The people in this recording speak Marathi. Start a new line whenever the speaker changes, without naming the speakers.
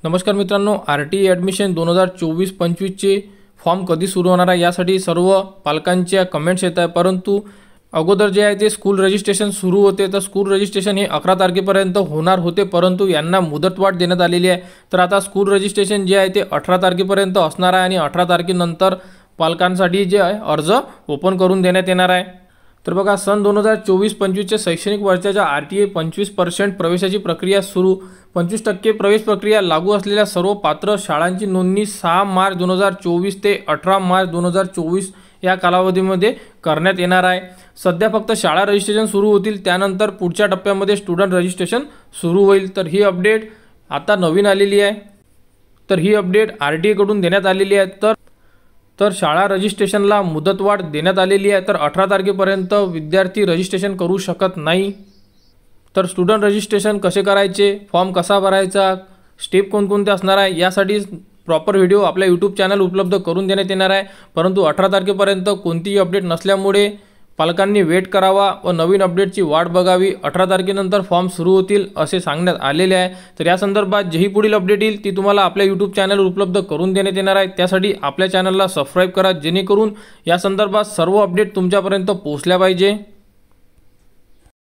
नमस्कार मित्रांनो, आर.टी. ॲडमिशन 2024-25चे फॉर्म कधी सुरू होणार आहे यासाठी सर्व पालकांच्या कमेंट्स येत आहे। परंतु अगोदर जे आहे ते स्कूल रजिस्ट्रेशन सुरू होते, तर स्कूल रजिस्ट्रेशन हे 11 तारखेपर्यंत होणार होते, परंतु यांना मुदतवाढ देण्यात आलेली आहे। तर आता स्कूल रजिस्ट्रेशन जे आहे ते 18 तारखेपर्यंत असणार आहे आणि 18 तारखेनंतर पालकांसाठी जे आहे अर्ज ओपन करून देण्यात येणार आहे। तर बघा, सन 2024-25च्या शैक्षणिक वर्षाच्या RTA 25% प्रवेशाची प्रक्रिया सुरू। 25% प्रवेश प्रक्रिया लागू असलेल्या सर्व पात्र शाळांची नोंदणी 6 मार्च 2024 ते 18 मार्च 2024 या कालावधीमध्ये करण्यात येणार आहे। सध्या फक्त शाळा रजिस्ट्रेशन सुरू होतील, त्यानंतर पुढच्या टप्प्यामध्ये स्टुडंट रजिस्ट्रेशन सुरू होईल। तर ही अपडेट आता नवीन आलेली आहे। तर ही अपडेट RTA कडून देण्यात आलेली आहे। तर शाळा रजिस्ट्रेशनला मुदतवाढ देण्यात आलेली आहे। तर 18 तारखेपर्यंत विद्यार्थी रजिस्ट्रेशन करू शकत नाही। तर स्टुडंट रजिस्ट्रेशन कसे करायचे, फॉर्म कसा भरायचा, स्टेप कोणकोणते असणार आहे यासाठी प्रॉपर व्हिडिओ आपल्या यूट्यूब चॅनल उपलब्ध करून देण्यात येणार आहे। परंतु 18 तारखेपर्यंत कोणतीही अपडेट नसल्यामुळे पालकांनी वेट करावा व नवीन अपडेटची वाट बघावी। 18 तारखेनंतर फॉर्म सुरू होतील असे सांगण्यात आलेले आहे। तर या संदर्भात जेही पुढील अपडेट येईल ती तुम्हाला आपल्या यूट्यूब चॅनलवर उपलब्ध करून देण्यात येणार आहे। त्यासाठी आपल्या चॅनलला सबस्क्राईब करा, जेणेकरून या संदर्भात सर्व अपडेट तुमच्यापर्यंत पोहोचल्या पाहिजे।